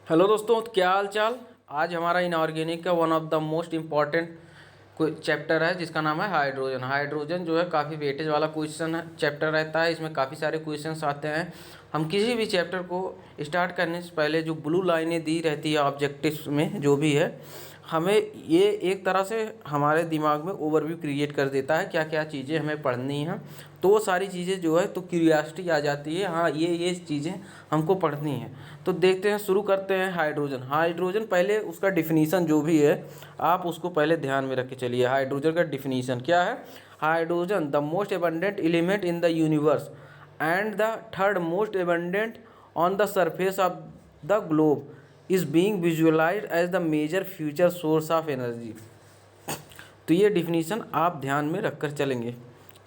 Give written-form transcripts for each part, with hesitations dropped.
Hello दोस्तों, तो क्या हाल चाल। आज हमारा इनऑर्गेनिक का one of the most important chapter है जिसका नाम है हाइड्रोजन। हाइड्रोजन जो है काफ़ी वेटेज वाला क्वेश्चन है, चैप्टर रहता है। इसमें काफ़ी सारे क्वेश्चंस आते हैं। हम किसी भी चैप्टर को स्टार्ट करने से पहले जो ब्लू लाइनें दी रहती है ऑब्जेक्टिव्स में जो भी है, हमें ये एक तरह से हमारे दिमाग में ओवरव्यू क्रिएट कर देता है क्या क्या चीज़ें हमें पढ़नी हैं। तो वो सारी चीज़ें जो है तो क्यूरियासिटी आ जाती है, हाँ ये चीज़ें हमको पढ़नी है। तो देखते हैं, शुरू करते हैं। हाइड्रोजन हाइड्रोजन पहले उसका डिफिनीसन जो भी है आप उसको पहले ध्यान में रख के चलिए। हाइड्रोजन का डिफिनीसन क्या है? Hydrogen the most abundant element in the universe and the third most abundant on the surface of the globe is being visualised as the major future source of energy. तो ये definition आप ध्यान में रखकर चलेंगे,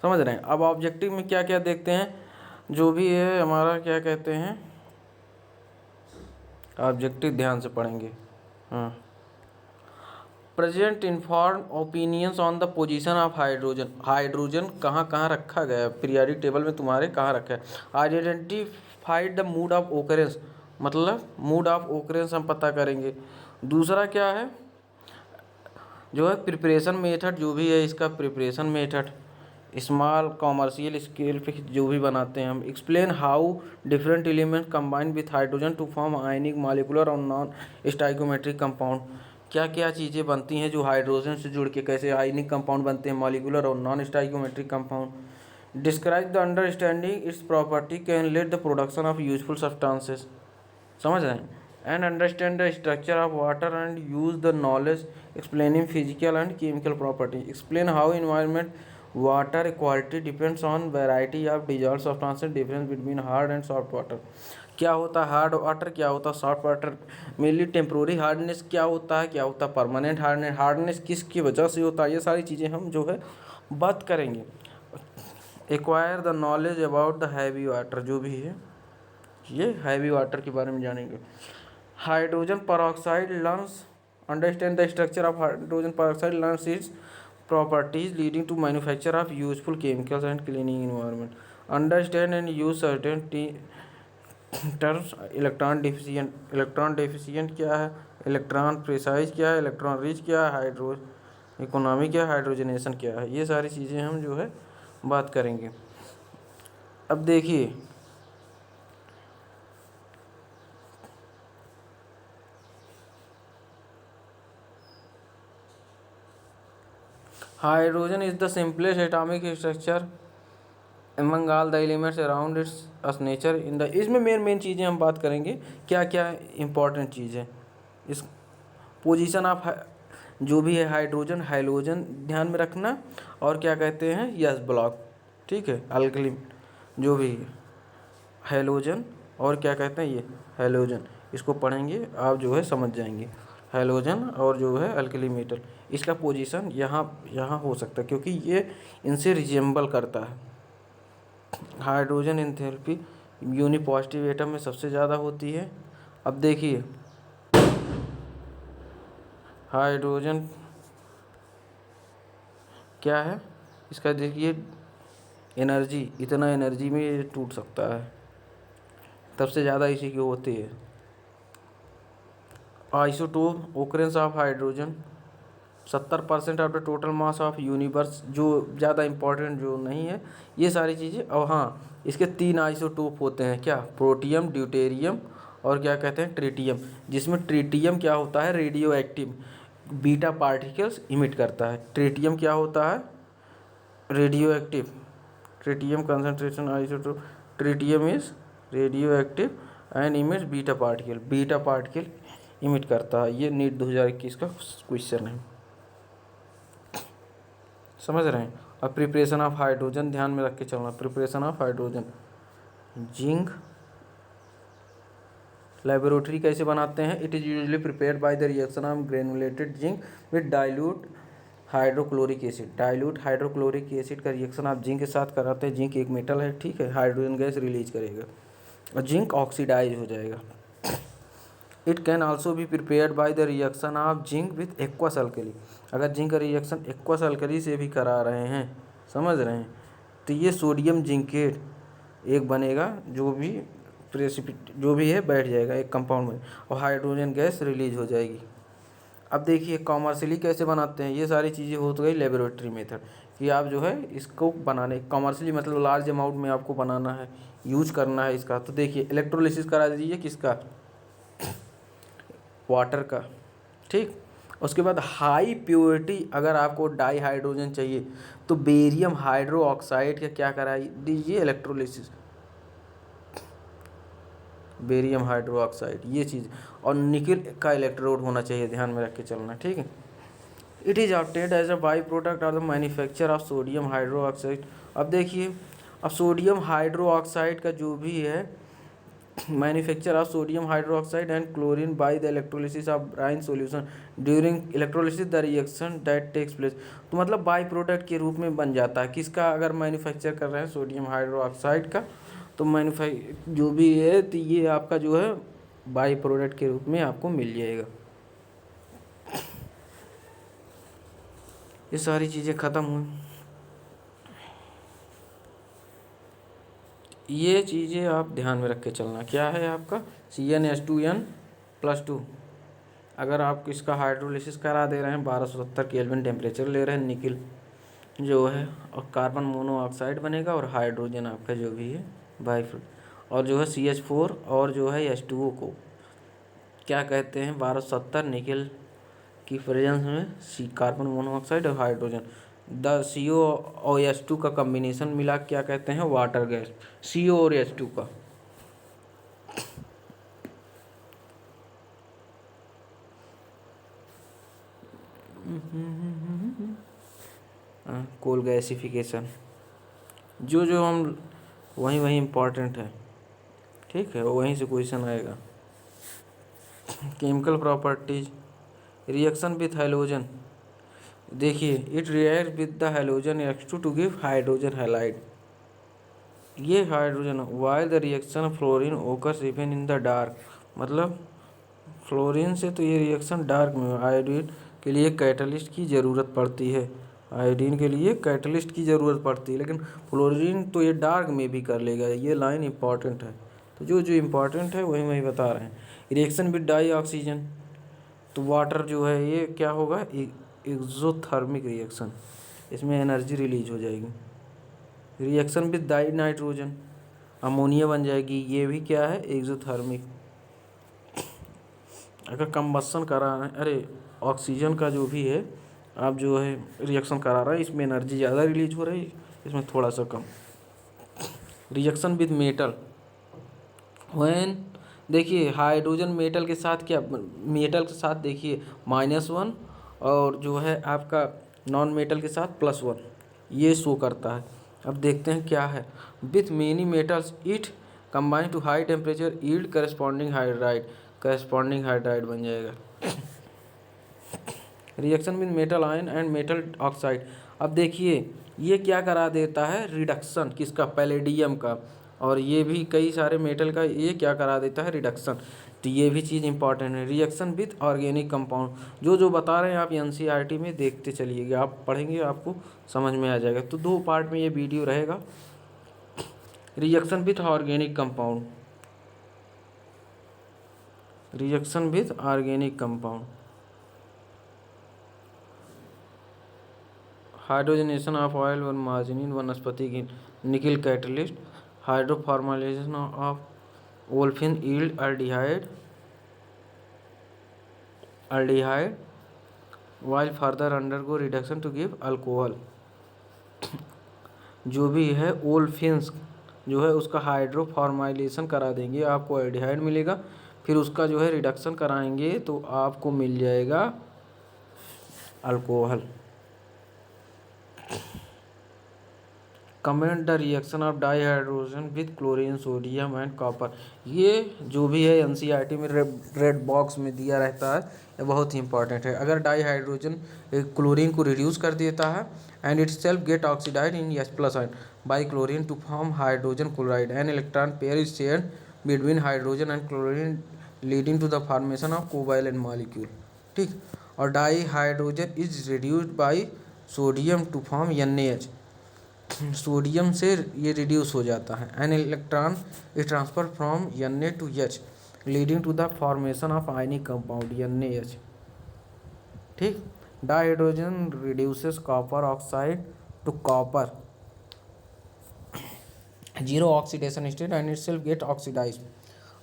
समझ रहे हैं। अब ऑब्जेक्टिव में क्या क्या देखते हैं, जो भी है हमारा क्या कहते हैं ऑब्जेक्टिव, ध्यान से पढ़ेंगे। हाँ, present inform opinions on the position of hydrogen. Hydrogen कहाँ कहाँ रखा गया है, पीरियोडिक टेबल में तुम्हारे कहाँ रखा है। Identified the mood off occurrence, मतलब मूड ऑफ ओकरेंस हम पता करेंगे। दूसरा क्या है जो है प्रिपरेशन मेथड, जो भी है इसका preparation method small commercial scale पे जो भी बनाते हैं हम। Explain how different element combine with hydrogen to form ionic molecular और नॉन स्टाइकोमेट्रिक कंपाउंड। क्या क्या चीज़ें बनती हैं जो हाइड्रोजन से जुड़ के, कैसे आयनिक कंपाउंड बनते हैं, मॉलिकुलर और non stoichiometric compound. Describe the understanding its property can lead the production of useful substances, समझ रहे हैं। And understand the structure of water and use the knowledge explaining physical and chemical property. Explain how environment water quality depends on variety of dissolve substances, difference between hard and soft water. क्या होता है hard water, क्या होता है soft water, mainly temporary hardness क्या होता है, क्या होता है परमानेंट हार्डनेस, हार्डनेस किसकी वजह से होता है, ये सारी चीज़ें हम जो है बात करेंगे। Acquire the knowledge about the heavy water, जो भी है ये हैवी वाटर के बारे में जानेंगे। Hydrogen peroxide learns understand the structure of hydrogen peroxide learns its properties leading to manufacture of useful chemicals and cleaning environment. Understand and use certain terms. Electron deficient क्या है, इलेक्ट्रॉन प्रिसाइज क्या है, electron rich क्या है, hydro economy क्या है, hydrogenation क्या है, ये सारी चीज़ें हम जो है बात करेंगे। अब देखिए hydrogen is the simplest atomic structure among all the elements around its nature in the, इसमें मेन चीज़ें हम बात करेंगे क्या क्या इंपॉर्टेंट चीज़ है। इस पोजीशन ऑफ जो भी है हाइड्रोजन, हाइलोजन ध्यान में रखना, और क्या कहते हैं यस ब्लॉक, ठीक है, अल्कली जो भी है हाइलोजन, और क्या कहते हैं ये हाइलोजन, इसको पढ़ेंगे आप जो है समझ जाएंगे। हाइलोजन और जो है अल्कली मेटल, इसका पोजीशन यहाँ यहाँ हो सकता है क्योंकि ये इनसे रिजेंबल करता है। हाइड्रोजन एंथैल्पी यूनिपॉजिटिव एटम में सबसे ज़्यादा होती है। अब देखिए हाइड्रोजन क्या है, इसका देखिए एनर्जी, इतना एनर्जी में ये टूट सकता है, सबसे ज़्यादा इसी की होती है। Isotope occurrence of hydrogen 70% of the total mass of universe, जो ज़्यादा इंपॉर्टेंट जो नहीं है ये सारी चीज़ें। और हाँ, इसके 3 आइसोटोप होते हैं, क्या, प्रोटियम, ड्यूटेरियम और क्या कहते हैं ट्रिटियम। जिसमें ट्रिटियम क्या होता है, radio active beta particles emit करता है। ट्रिटियम क्या होता है, radio active. Tritium concentration isotope, tritium is radio active and emits beta particle emit करता है। ये नीट 2021 का क्वेश्चन है, समझ रहे हैं। अब प्रिपरेशन ऑफ हाइड्रोजन ध्यान में रख के चलना। Preparation of hydrogen, zinc laboratory कैसे बनाते हैं, it is usually prepared by the reaction of granulated zinc with dilute hydrochloric acid. Dilute hydrochloric acid का रिएक्शन आप जिंक के साथ कराते हैं। जिंक एक मेटल है, ठीक है, हाइड्रोजन गैस रिलीज करेगा और जिंक ऑक्सीडाइज हो जाएगा। It can also be prepared by the reaction of zinc with aqueous alkali. अगर जिंक का रिएक्शन एक्वस अल्कली से भी करा रहे हैं, समझ रहे हैं, तो ये सोडियम जिंकेट एक बनेगा जो भी प्रेसिपिट जो भी है बैठ जाएगा एक कंपाउंड में और हाइड्रोजन गैस रिलीज हो जाएगी। अब देखिए कॉमर्शियली कैसे बनाते हैं, ये सारी चीज़ें हो तो गई लेबोरेटरी मेथड कि आप जो है इसको बनाने, कॉमर्शियली मतलब लार्ज अमाउंट में आपको बनाना है, यूज करना है इसका। तो देखिए इलेक्ट्रोलिसिस करा दीजिए किसका, वाटर का, ठीक। उसके बाद हाई प्योरिटी अगर आपको डाई हाइड्रोजन चाहिए तो बेरियम हाइड्रो ऑक्साइड का क्या करा दीजिए इलेक्ट्रोलिसिस, बेरियम हाइड्रो ऑक्साइड ये चीज़। और निकिल का इलेक्ट्रोड होना चाहिए, ध्यान में रख के चलना, ठीक है। It is obtained as a by product of the manufacture of sodium hydroxide. अब देखिए अब सोडियम हाइड्रो ऑक्साइड का जो भी है manufacture of sodium hydroxide and chlorine by the electrolysis of brine solution during electrolysis the reaction that takes place. तो मतलब by product के रूप में बन जाता है किसका, अगर मैन्युफैक्चर कर रहे हैं सोडियम हाइड्रो ऑक्साइड का तो जो भी है तो ये आपका जो है बाई प्रोडक्ट के रूप में आपको मिल जाएगा। ये सारी चीज़ें ख़त्म हुई। ये चीज़ें आप ध्यान में रख के चलना, क्या है आपका CnH2n+2। अगर आप इसका हाइड्रोलिसिस करा दे रहे हैं 1270 केल्विन टेम्परेचर ले रहे हैं, निकिल जो है और कार्बन मोनोऑक्साइड बनेगा और हाइड्रोजन आपका जो भी है बाई, और जो है CH4 और जो है H2O को क्या कहते हैं 1270 निकिल की प्रेजेंस में कार्बन मोनोऑक्साइड और हाइड्रोजन, द CO और H2 का कम्बिनेशन मिला क्या कहते हैं वाटर गैस, CO और H2 का। कोल गैसिफिकेशन जो जो हम वहीं वहीं इम्पॉर्टेंट है, ठीक है, वहीं से क्वेश्चन आएगा। Chemical properties reaction with halogen, देखिए it react with the halogen H2 to give hydrogen halide. ये hydrogen while the reaction fluorine occurs even in the dark, मतलब फ्लोरीन से तो ये रिएक्शन डार्क में, आयोडीन के लिए कैटलिस्ट की ज़रूरत पड़ती है, आयोडीन के लिए कैटलिस्ट की ज़रूरत पड़ती है, लेकिन फ्लोरीन तो ये डार्क में भी कर लेगा। ये लाइन इंपॉर्टेंट है, तो जो जो इम्पोर्टेंट है वही वही बता रहे हैं। रिएक्शन विद डाई ऑक्सीजन, तो वाटर जो है ये क्या होगा एक्सोथर्मिक रिएक्शन, इसमें एनर्जी रिलीज हो जाएगी। Reaction with die nitrogen, ammonia बन जाएगी, ये भी क्या है एक्सोथर्मिक। अगर कंबसन करा रहे हैं, अरे ऑक्सीजन का जो भी है आप जो है रिएक्शन करा रहा है इसमें एनर्जी ज़्यादा रिलीज हो रही है, इसमें थोड़ा सा कम। रिएक्शन विद मेटल, व्हेन देखिए हाइड्रोजन मेटल के साथ क्या, मेटल के साथ देखिए -1 और जो है आपका नॉन मेटल के साथ +1 ये शो करता है। अब देखते हैं क्या है, with many metals it combine to high temperature yield corresponding hydride बन जाएगा। Reaction with metal ion and metal oxide, अब देखिए ये क्या करा देता है रिडक्शन किसका, पैलेडियम का, और ये भी कई सारे मेटल का ये क्या करा देता है रिडक्शन, तो ये भी चीज़ इंपॉर्टेंट है। रिएक्शन विथ ऑर्गेनिक कंपाउंड, जो जो बता रहे हैं आप NCERT में देखते चलिएगा, आप पढ़ेंगे आपको समझ में आ जाएगा। तो 2 पार्ट में ये वीडियो रहेगा। Reaction with organic compound, reaction with organic compound, hydrogenation of oil व मार्जिनिन वनस्पति की nickel catalyst, hydroformylation of olefin yield aldehyde while further undergo reduction to give alcohol। जो भी है ओल्फिन्स जो है उसका हाइड्रोफॉर्माइलेशन करा देंगे, आपको एल्डिहाइड मिलेगा, फिर उसका जो है रिडक्शन कराएंगे तो आपको मिल जाएगा alcohol. Comment the reaction of di hydrogen with chlorine sodium and copper, ये जो भी है NCERT में रेड बॉक्स में दिया रहता है, ये बहुत ही इंपॉर्टेंट है। अगर डाई हाइड्रोजन क्लोरीन को रिड्यूस कर देता है and itself get oxidised in H+ ion by chlorine to form hydrogen chloride, an electron pair is shared between hydrogen and chlorine leading to the formation of covalent molecule, ठीक। और dihydrogen is reduced by sodium to form NaH, sodium से ये reduce हो जाता है। An electron is transfer from Na to H leading to the formation of ionic compound NaH। ठीक। Dihydrogen reduces copper oxide to copper, zero oxidation state and itself get oxidise.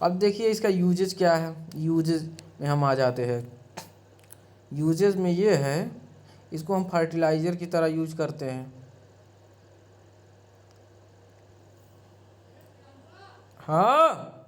अब देखिए इसका usage क्या है, usage में हम आ जाते हैं। यूजेज में ये है, इसको हम फर्टिलाइज़र की तरह यूज करते हैं। हाँ।